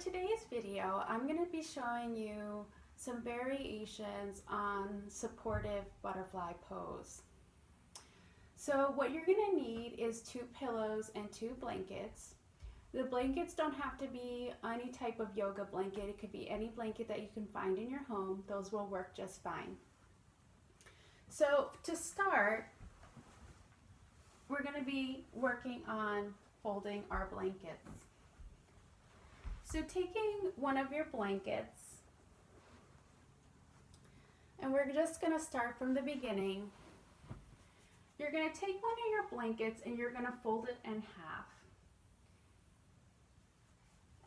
today's video, I'm going to be showing you some variations on supportive butterfly pose. So what you're going to need is 2 pillows and 2 blankets. The blankets don't have to be any type of yoga blanket. It could be any blanket that you can find in your home. Those will work just fine. So to start, we're going to be working on folding our blankets. So taking one of your blankets, and we're just going to start from the beginning. You're going to take one of your blankets and you're going to fold it in half.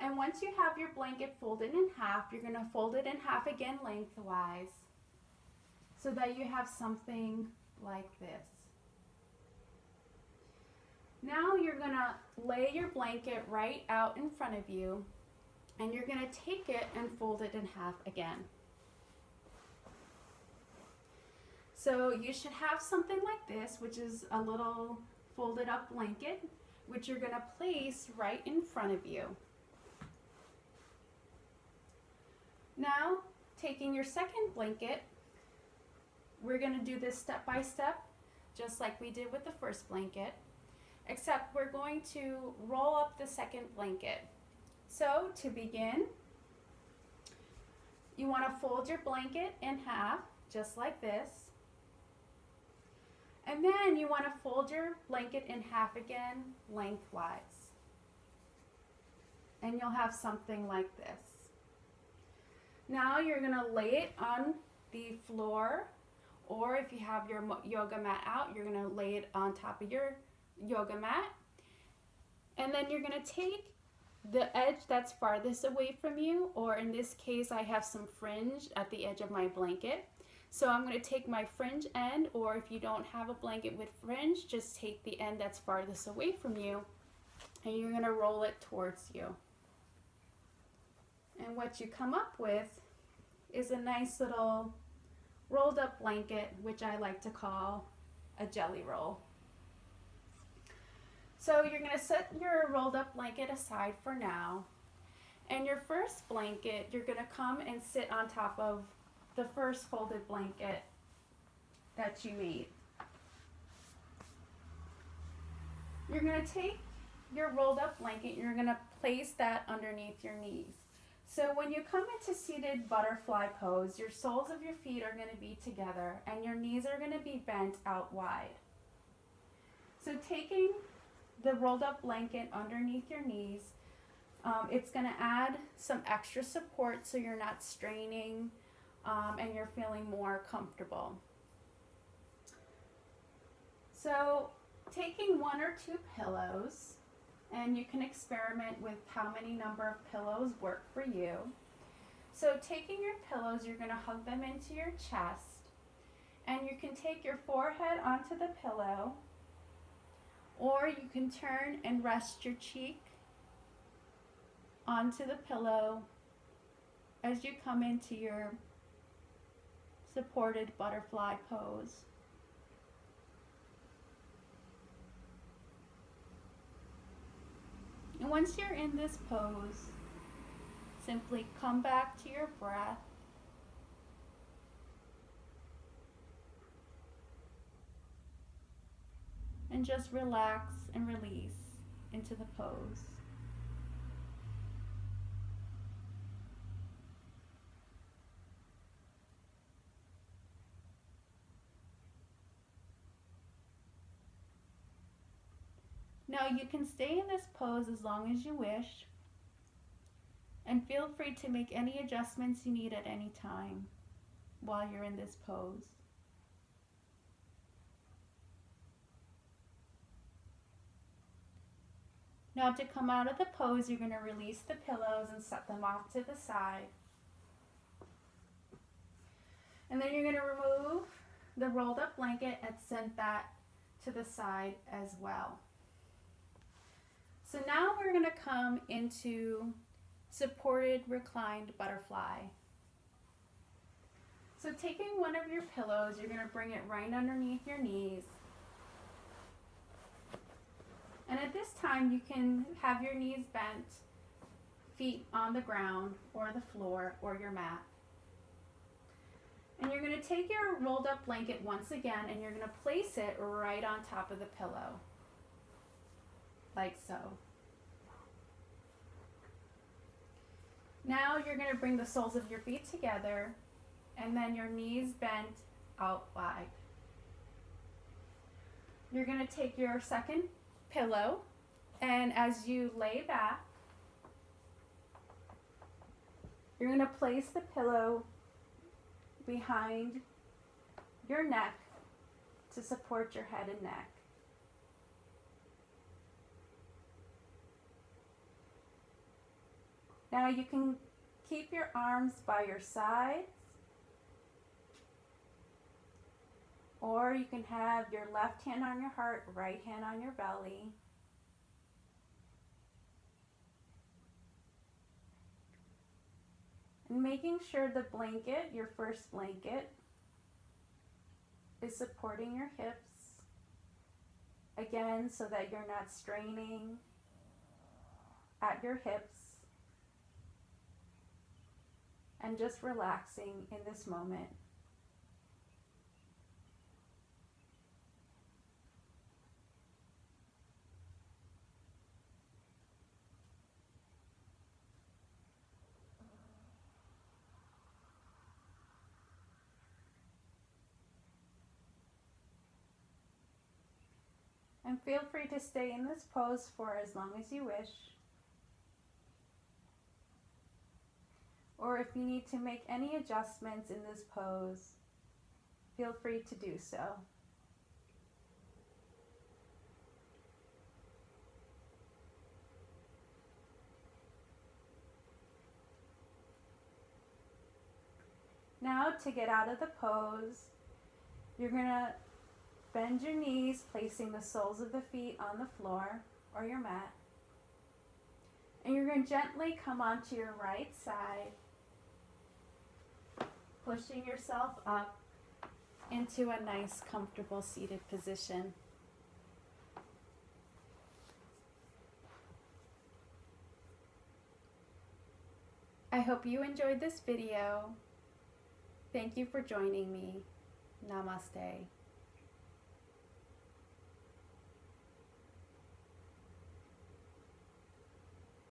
And once you have your blanket folded in half, you're going to fold it in half again lengthwise so that you have something like this. Now you're going to lay your blanket right out in front of you, and you're going to take it and fold it in half again. So you should have something like this, which is a little folded up blanket, which you're going to place right in front of you. Now, taking your second blanket, we're going to do this step by step, just like we did with the first blanket, except we're going to roll up the second blanket. So to begin, you want to fold your blanket in half, just like this. And then you want to fold your blanket in half again, lengthwise. And you'll have something like this. Now you're going to lay it on the floor, or if you have your yoga mat out, you're going to lay it on top of your yoga mat. And then you're going to take the edge that's farthest away from you, or in this case I have some fringe at the edge of my blanket. So I'm going to take my fringe end, or if you don't have a blanket with fringe, just take the end that's farthest away from you, and you're going to roll it towards you. And what you come up with is a nice little rolled up blanket, which I like to call a jelly roll. So you're going to set your rolled up blanket aside for now. And your first blanket, you're going to come and sit on top of the first folded blanket that you made. You're going to take your rolled up blanket, you're going to place that underneath your knees. So when you come into seated butterfly pose, your soles of your feet are going to be together and your knees are going to be bent out wide. So taking the rolled up blanket underneath your knees, it's going to add some extra support so you're not straining and you're feeling more comfortable. So taking 1 or 2 pillows, and you can experiment with how many number of pillows work for you. So taking your pillows, you're going to hug them into your chest, and you can take your forehead onto the pillow, or you can turn and rest your cheek onto the pillow as you come into your supported butterfly pose. And once you're in this pose, simply come back to your breath. And just relax and release into the pose. Now you can stay in this pose as long as you wish, and feel free to make any adjustments you need at any time while you're in this pose. Now to come out of the pose, you're going to release the pillows and set them off to the side. And then you're going to remove the rolled up blanket and send that to the side as well. So now we're going to come into supported reclined butterfly. So taking one of your pillows, you're going to bring it right underneath your knees. And at this time, you can have your knees bent feet on the ground or the floor or your mat. And you're going to take your rolled up blanket once again and you're going to place it right on top of the pillow, like so. Now you're going to bring the soles of your feet together and then your knees bent out wide. You're going to take your second pillow and as you lay back, you're going to place the pillow behind your neck to support your head and neck. Now you can keep your arms by your sides, or you can have your left hand on your heart, right hand on your belly. And making sure the blanket, your first blanket, is supporting your hips. Again, so that you're not straining at your hips. And just relaxing in this moment. And feel free to stay in this pose for as long as you wish. Or if you need to make any adjustments in this pose, feel free to do so. Now to get out of the pose, you're going to bend your knees, placing the soles of the feet on the floor or your mat. And you're going to gently come onto your right side, pushing yourself up into a nice, comfortable seated position. I hope you enjoyed this video. Thank you for joining me. Namaste.